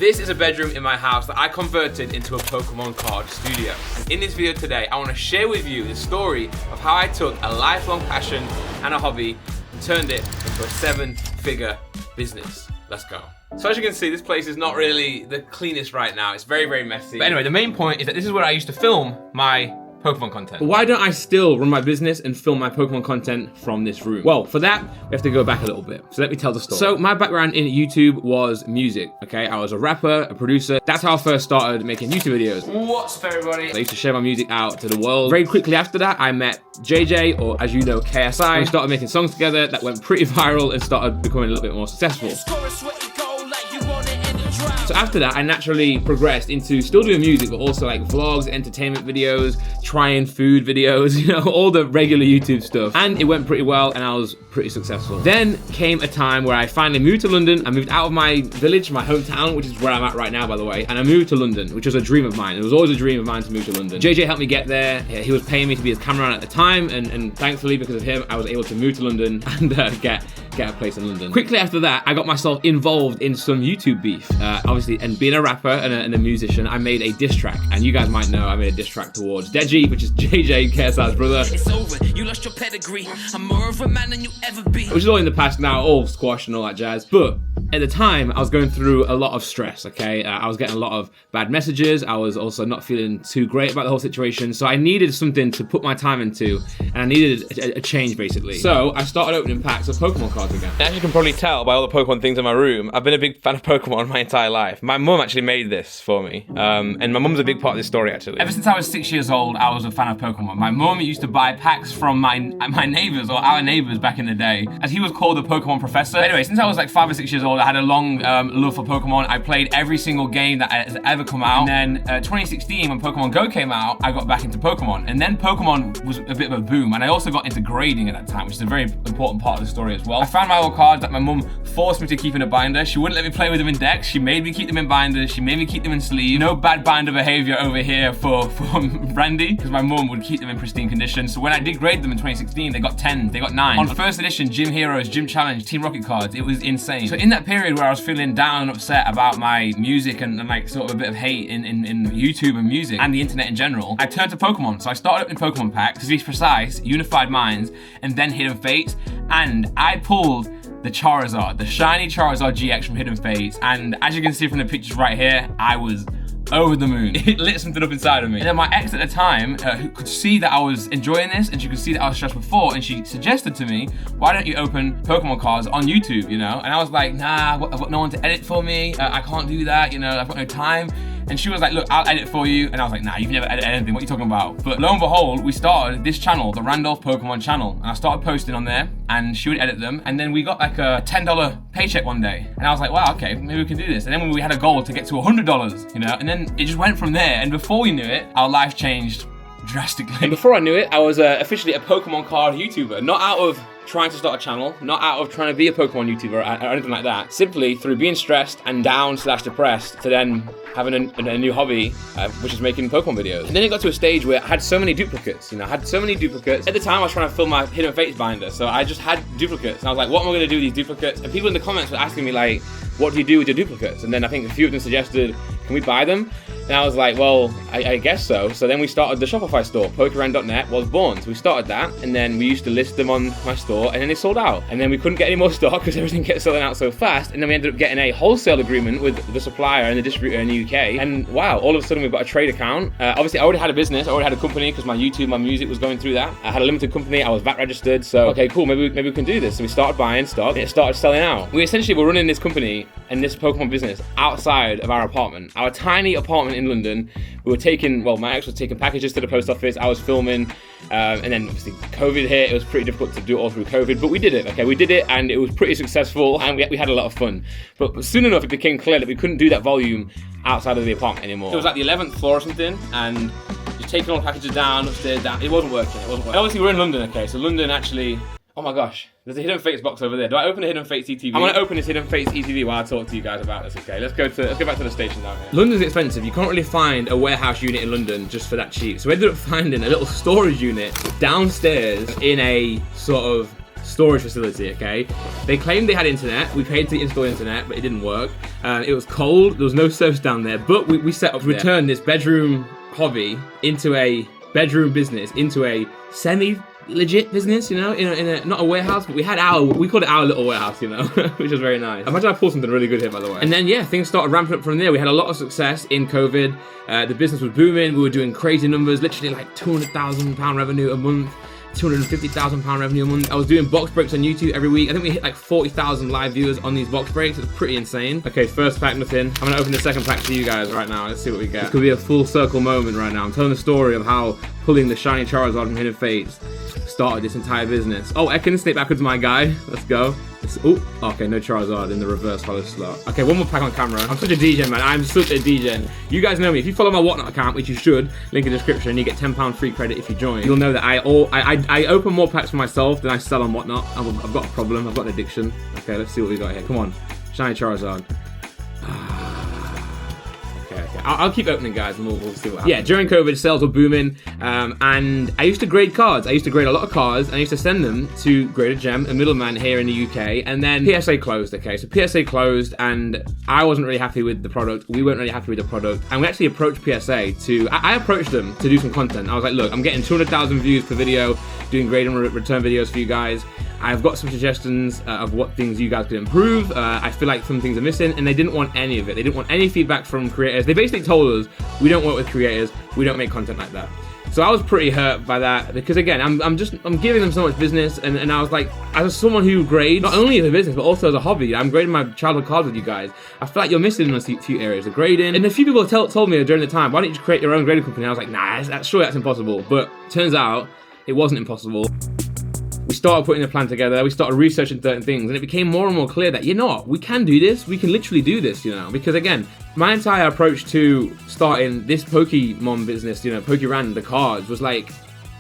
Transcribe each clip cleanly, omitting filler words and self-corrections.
This is a bedroom in my house that I converted into a Pokemon card studio. And in this video today, I want to share with you the story of how I took a lifelong passion and a hobby and turned it into a 7-figure business. Let's go. So as you can see, this place is not really the cleanest right now. It's very, very messy. But anyway, the main point is that this is where I used to film my Pokemon content. But why don't I still run my business and film my Pokemon content from this room? Well, for that, we have to go back a little bit. So let me tell the story. So my background in YouTube was music, okay? I was a rapper, a producer. That's how I first started making YouTube videos. What's up, everybody? I used to share my music out to the world. Very quickly after that, I met JJ, or as you know, KSI. We started making songs together that went pretty viral and started becoming a little bit more successful. So after that, I naturally progressed into still doing music, but also like vlogs, entertainment videos, trying food videos, you know, all the regular YouTube stuff. And it went pretty well and I was pretty successful. Then came a time where I finally moved to London. I moved out of my village, my hometown, which is where I'm at right now, by the way. And I moved to London, which was a dream of mine. It was always a dream of mine to move to London. JJ helped me get there. He was paying me to be his cameraman at the time. And thankfully, because of him, I was able to move to London and get a place in London. Quickly after that, I got myself involved in some YouTube beef. Obviously, and being a rapper and a musician, I made a diss track. And you guys might know I made a diss track towards Deji, which is JJ, KSI's brother. It's over, you lost your pedigree. I'm more of a man than you ever be. Which is all in the past now, all squashed and all that jazz. But at the time, I was going through a lot of stress, okay? I was getting a lot of bad messages. I was also not feeling too great about the whole situation. So I needed something to put my time into, and I needed a change, basically. So I started opening packs of Pokemon cards again. As you can probably tell by all the Pokemon things in my room, I've been a big fan of Pokemon my entire life. My mum actually made this for me, and my mum's a big part of this story, actually. Ever since I was 6 years old, I was a fan of Pokemon. My mum used to buy packs from my neighbors, or our neighbors back in the day, as he was called the Pokemon professor. Anyway, since I was like 5 or 6 years old, I had a long love for Pokemon. I played every single game that has ever come out. And then 2016, when Pokemon Go came out, I got back into Pokemon. And then Pokemon was a bit of a boom, and I also got into grading at that time, which is a very important part of the story as well. I found my old cards that my mum forced me to keep in a binder. She wouldn't let me play with them in decks. She made me keep them in binders. She made me keep them in sleeves. No bad binder behavior over here for Randy, because my mum would keep them in pristine condition. So when I did grade them in 2016, they got 10, they got 9. On first edition, Gym Heroes, Gym Challenge, Team Rocket cards, it was insane. So in that period where I was feeling down and upset about my music and like sort of a bit of hate in YouTube and music and the internet in general, I turned to Pokemon. So I started opening Pokemon packs, to be precise, Unified Minds, and then Hidden Fates, and I pulled the Charizard, the shiny Charizard GX from Hidden Fates, and as you can see from the pictures right here, I was over the moon. It lit something up inside of me. And then my ex at the time, who could see that I was enjoying this, and she could see that I was stressed before, and she suggested to me, why don't you open Pokemon cards on YouTube, you know? And I was like, nah, I've got no one to edit for me. I can't do that, you know, I've got no time. And she was like, look, I'll edit for you. And I was like, nah, you've never edited anything. What are you talking about? But lo and behold, we started this channel, the Randolph Pokemon channel. And I started posting on there, and she would edit them. And then we got like a $10 paycheck one day. And I was like, wow, okay, maybe we can do this. And then we had a goal to get to $100, you know? And then it just went from there. And before we knew it, our life changed drastically. And before I knew it, I was officially a Pokemon card YouTuber. Not out of trying to start a channel, not out of trying to be a Pokemon YouTuber or anything like that. Simply through being stressed and down/depressed to then having a new hobby, which is making Pokemon videos. And then it got to a stage where I had so many duplicates, you know, At the time, I was trying to fill my Hidden Fates binder, so I just had duplicates. And I was like, what am I gonna do with these duplicates? And people in the comments were asking me like, what do you do with your duplicates? And then I think a few of them suggested, can we buy them? And I was like, well, I guess so. So then we started the Shopify store. Pokerand.net was born. So we started that, and then we used to list them on my store, and then they sold out. And then we couldn't get any more stock because everything kept selling out so fast. And then we ended up getting a wholesale agreement with the supplier and the distributor in the UK. And wow, all of a sudden we've got a trade account. Obviously, I already had a business. I already had a company because my YouTube, my music was going through that. I had a limited company. I was VAT registered. So, okay, cool. Maybe we can do this. So we started buying stock, and it started selling out. We essentially were running this company and this Pokemon business outside of our apartment. Our tiny apartment in London. We were taking, well, my ex was taking packages to the post office. I was filming, and then obviously COVID hit. It was pretty difficult to do it all through COVID, but we did it, okay? We did it, and it was pretty successful, and we had a lot of fun. But soon enough, it became clear that we couldn't do that volume outside of the apartment anymore. It was like the 11th floor or something, and just taking all the packages down, upstairs, down. It wasn't working. And obviously, we're in London, okay? So London actually... Oh my gosh, there's a Hidden Fates box over there. Do I open the Hidden Fates ETV? I'm gonna open this Hidden Fates ETV while I talk to you guys about this, okay? Let's go back to the station down here. London's expensive. You can't really find a warehouse unit in London just for that cheap. So we ended up finding a little storage unit downstairs in a sort of storage facility, okay? They claimed they had internet. We paid to install internet, but it didn't work. It was cold. There was no service down there, but we set up to return this bedroom hobby into a bedroom business, into a semi-legit business, you know, in a not a warehouse, but we called it our little warehouse, you know, which was very nice. Imagine I pulled something really good here, by the way. And then, yeah, things started ramping up from there. We had a lot of success in COVID. The business was booming. We were doing crazy numbers, literally like £200,000 revenue a month. £250,000 revenue a month. I was doing box breaks on YouTube every week. I think we hit like 40,000 live viewers on these box breaks. It's pretty insane. Okay, first pack, nothing. I'm gonna open the second pack for you guys right now. Let's see what we get. This could be a full circle moment right now. I'm telling the story of how pulling the shiny Charizard from Hidden Fates started this entire business. Oh, I can snake backwards, my guy. Let's go. Oh, okay, no Charizard in the reverse hollow slot. Okay, one more pack on camera. I'm such a DJ, man. I'm such a DJ. You guys know me. If you follow my Whatnot account, which you should, link in the description, you get £10 free credit if you join. You'll know that I open more packs for myself than I sell on Whatnot. I've got a problem. I've got an addiction. Okay, let's see what we got here. Come on, shiny Charizard. I'll keep opening, guys, and we'll see what happens. Yeah, during COVID, sales were booming, and I used to grade cards. I used to grade a lot of cards, and I used to send them to Grader Gem, a middleman here in the UK, and then PSA closed, okay? So PSA closed, and I wasn't really happy with the product. We weren't really happy with the product, and we actually approached PSA I approached them to do some content. I was like, look, I'm getting 200,000 views per video, doing grade and return videos for you guys. I've got some suggestions of what things you guys could improve. I feel like some things are missing, and they didn't want any of it. They didn't want any feedback from creators. They basically told us, we don't work with creators, we don't make content like that. So I was pretty hurt by that, because again, I'm giving them so much business, and I was like, as someone who grades, not only as a business, but also as a hobby, I'm grading my childhood cards with you guys. I feel like you're missing in a few areas, the grading. And a few people told me during the time, why don't you just create your own grading company? I was like, nah, that's impossible. But turns out, it wasn't impossible. We started putting a plan together, we started researching certain things, and it became more and more clear that, you know what, we can do this, we can literally do this, you know, because again, my entire approach to starting this Pokemon business, you know, Pokerand, the cards, was like,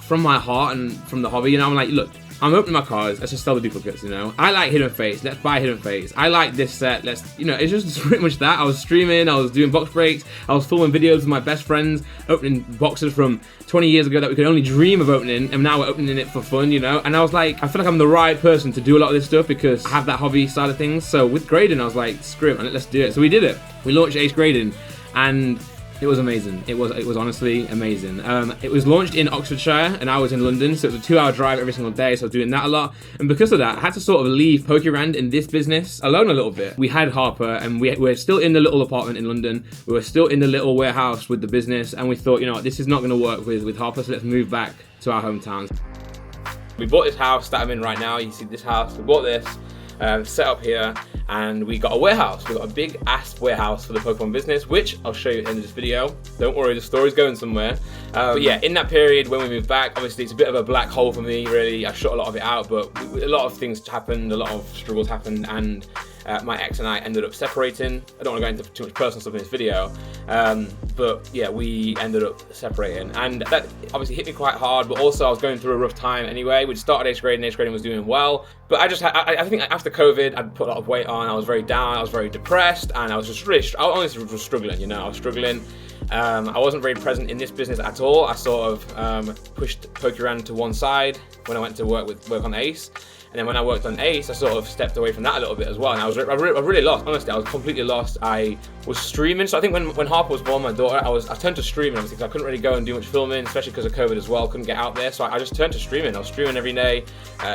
from my heart and from the hobby, you know, I'm like, look, I'm opening my cards, let's just sell the duplicates, you know. I like Hidden Fates, let's buy Hidden Fates. I like this set, you know, it's just pretty much that. I was streaming, I was doing box breaks, I was filming videos with my best friends, opening boxes from 20 years ago that we could only dream of opening, and now we're opening it for fun, you know. And I was like, I feel like I'm the right person to do a lot of this stuff because I have that hobby side of things. So with grading, I was like, screw it, let's do it. So we did it. We launched Ace Grading, and it was amazing. It was honestly amazing. It was launched in Oxfordshire, and I was in London, so it was a 2-hour drive every single day, so I was doing that a lot. And because of that, I had to sort of leave Pokerand in this business alone a little bit. We had Harper, and we're still in the little apartment in London. We were still in the little warehouse with the business, and we thought, you know what, this is not going to work with Harper, so let's move back to our hometowns. We bought this house that I'm in right now. You see this house. We bought this, set up here, and we got a warehouse. We got a big ass warehouse for the Pokemon business, which I'll show you at the end of this video. Don't worry, the story's going somewhere. But yeah, in that period when we moved back, obviously it's a bit of a black hole for me, really. I shut a lot of it out, but a lot of things happened, a lot of struggles happened, and my ex and I ended up separating. I don't want to go into too much personal stuff in this video, but yeah, we ended up separating, and that obviously hit me quite hard, but also I was going through a rough time anyway. We'd started Ace Grading, Ace Grading was doing well, but I think after COVID, I'd put a lot of weight on, I was very down, I was very depressed, and I was just really, I honestly was struggling, you know, I was struggling. I wasn't very present in this business at all. I sort of pushed Pokerand to one side when I went to work on Ace. And then when I worked on Ace, I sort of stepped away from that a little bit as well. And I really lost, honestly, I was completely lost. I was streaming. So I think when Harper was born, my daughter, I turned to streaming, obviously, because I couldn't really go and do much filming, especially because of COVID as well. Couldn't get out there. So I just turned to streaming. I was streaming every day,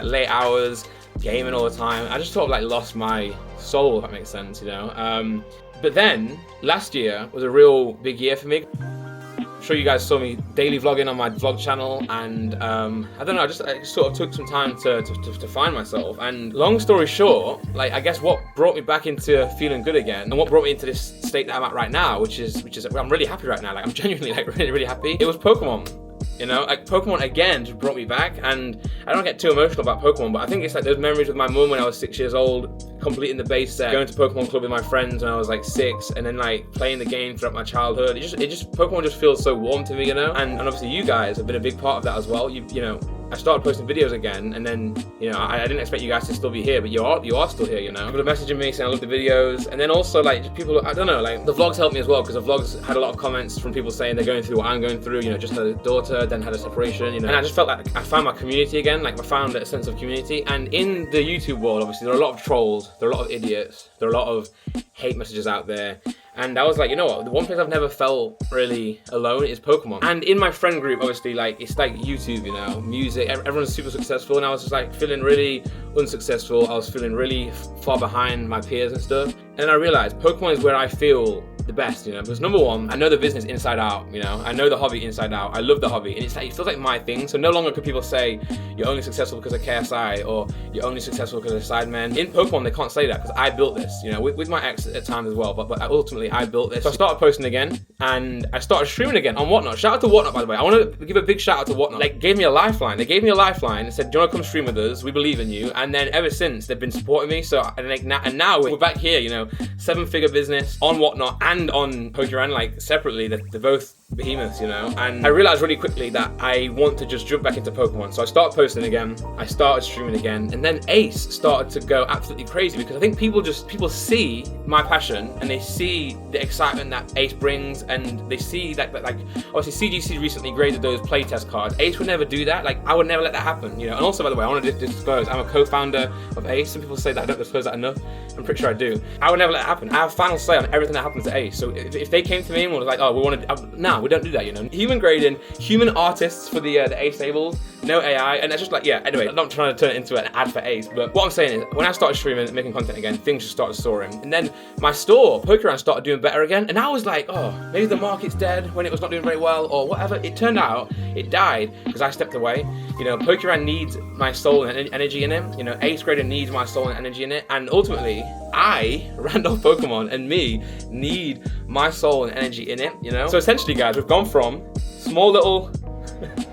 late hours, gaming all the time. I just sort of like lost my soul, if that makes sense, you know. But then last year was a real big year for me. I'm sure you guys saw me daily vlogging on my vlog channel, and I don't know, I just sort of took some time to find myself. And long story short, like, I guess what brought me back into feeling good again, and what brought me into this state that I'm at right now, which is I'm really happy right now. Like, I'm genuinely like really happy. It was Pokemon. You know, like Pokemon again just brought me back, and I don't get too emotional about Pokemon, but I think it's like those memories with my mum when I was 6 years old, completing the base set, going to Pokemon Club with my friends when I was like 6, and then like playing the game throughout my childhood. Pokemon just feels so warm to me, you know. And obviously you guys have been a big part of that as well. You know, I started posting videos again, and then, you know, I didn't expect you guys to still be here, but you are still here, you know. People are messaging me saying I love the videos, and then also like just people, I don't know, like the vlogs helped me as well, because the vlogs had a lot of comments from people saying they're going through what I'm going through, you know, just had a daughter, then had a separation, you know, and I just felt like I found my community again, like I found a sense of community. And in the YouTube world, obviously, there are a lot of trolls, there are a lot of idiots, there are a lot of hate messages out there. And I was like, you know what, the one place I've never felt really alone is Pokemon. And in my friend group, obviously, like, it's like YouTube, you know, music, everyone's super successful, and I was just like feeling really unsuccessful. I was feeling really far behind my peers and stuff. And I realized Pokemon is where I feel the best, you know, because number one, I know the business inside out, you know, I know the hobby inside out, I love the hobby, and it's like, it feels like my thing. So no longer could people say you're only successful because of KSI, or you're only successful because of Sidemen. In Pokemon, they can't say that, because I built this, you know, with my ex at times as well, but ultimately I built this. So I started posting again, and I started streaming again on Whatnot. Shout out to Whatnot, by the way. I want to give a big shout out to Whatnot. Like, gave me a lifeline. They gave me a lifeline and said, do you want to come stream with us? We believe in you. And then ever since, they've been supporting me. So, and now we're back here, you know, 7-figure business on Whatnot and on Pokemon, like separately. They're both behemoths, you know. And I realized really quickly that I want to just jump back into Pokemon. So I started posting again, I started streaming again, and then Ace started to go absolutely crazy, because I think people see my passion, and they see the excitement that Ace brings, and they see that like obviously CGC recently graded those playtest cards. Ace would never do that. Like, I would never let that happen, you know. And also, by the way, I want to disclose, I'm a co-founder of Ace. Some people say that I don't disclose that enough. I'm pretty sure I do. I would never let that happen. I have final say on everything that happens to Ace. So if they came to me and was like, oh, we want to, no, we don't do that, you know. Human grading, human artists for the Ace tables, no AI, and that's just like, yeah, anyway, I'm not trying to turn it into an ad for Ace, but what I'm saying is, when I started streaming and making content again, things just started soaring. And then my store, Pokemon, started doing better again, and I was like, oh, maybe the market's dead when it was not doing very well, or whatever. It turned out it died because I stepped away. You know, Pokemon needs my soul and energy in it. You know, Ace grader needs my soul and energy in it, and ultimately, I, Randolph Pokemon, and me need my soul and energy in it, you know? So essentially, guys, we've gone from small little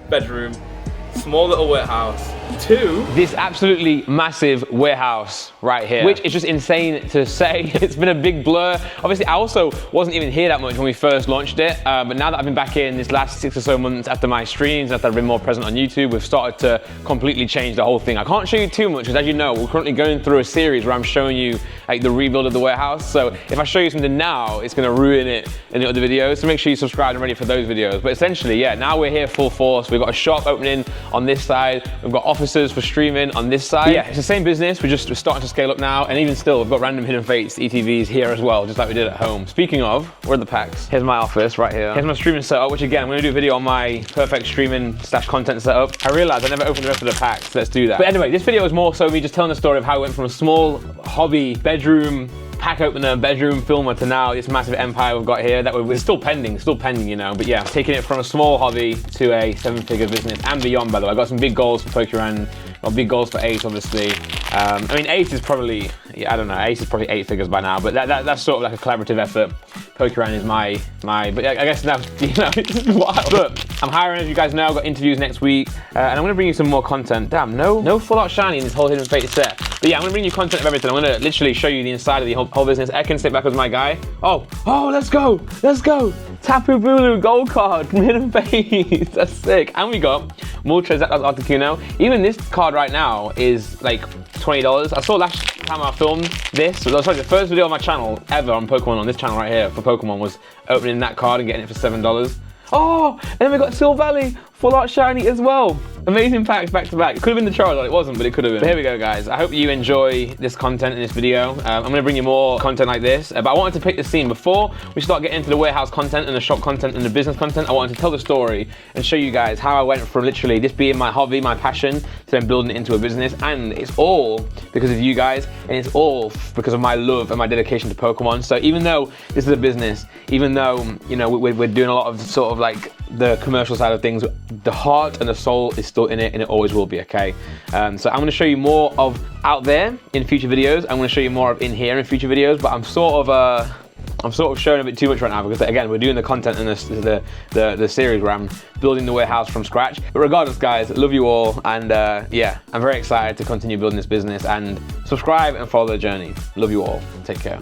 bedroom, small little warehouse, to this absolutely massive warehouse right here, which is just insane to say. It's been a big blur. Obviously, I also wasn't even here that much when we first launched it, but now that I've been back in this last 6 or so months after my streams, after I've been more present on YouTube, we've started to completely change the whole thing. I can't show you too much, because as you know, we're currently going through a series where I'm showing you like the rebuild of the warehouse. So if I show you something now, it's gonna ruin it in the other videos. So make sure you subscribe and ready for those videos. But essentially, yeah, now we're here full force. We've got a shop opening on this side. We've got offices for streaming on this side. Yeah, it's the same business. We're starting to scale up now, and even still, we've got random hidden fates, ETVs here as well, just like we did at home. Speaking of, where are the packs? Here's my office right here. Here's my streaming setup, which again, I'm gonna do a video on my perfect streaming / content setup. I realized I never opened the rest of the packs. Let's do that. But anyway, this video is more so me just telling the story of how I went from a small hobby bedroom pack opener, bedroom filmer, to now this massive empire we've got here that we're still pending, you know. But yeah, taking it from a small hobby to a 7-figure business and beyond, by the way. I got some big goals for Pokemon, got big goals for Ace, obviously. I mean, Ace is probably, yeah, I don't know, Ace is probably 8 figures by now, but that's sort of like a collaborative effort. Pokemon is my, but I guess now, you know, it's wild. But I'm hiring, as you guys know. I've got interviews next week, and I'm gonna bring you some more content. Damn, no full art shiny in this whole hidden fate set. But yeah, I'm gonna bring you content of everything. I'm gonna literally show you the inside of the whole business. Ekin, sit back with my guy. Oh, let's go. Tapu Bulu gold card from Hidden Fates. That's sick. And we got Moltres Articuno. Even this card right now is like $20. I saw last time I filmed this, so sorry, the first video on my channel ever on Pokemon, on this channel right here for Pokemon, was opening that card and getting it for $7. Oh, and then we got Silvally, full art shiny as well. Amazing packs back to back. It could have been the Charizard, it wasn't, but it could have been. But here we go, guys. I hope you enjoy this content in this video. I'm gonna bring you more content like this, but I wanted to pick the scene before we start getting into the warehouse content and the shop content and the business content. I wanted to tell the story and show you guys how I went from literally this being my hobby, my passion, to then building it into a business. And it's all because of you guys, and it's all because of my love and my dedication to Pokemon. So even though this is a business, even though, you know, we're doing a lot of sort of like the commercial side of things, the heart and the soul is still in it, and it always will be, okay? So I'm gonna show you more of out there in future videos. I'm gonna show you more of in here in future videos, but I'm sort of showing a bit too much right now, because again, we're doing the content in the series where I'm building the warehouse from scratch. But regardless, guys, love you all, and yeah, I'm very excited to continue building this business, and subscribe and follow the journey. Love you all. Take care.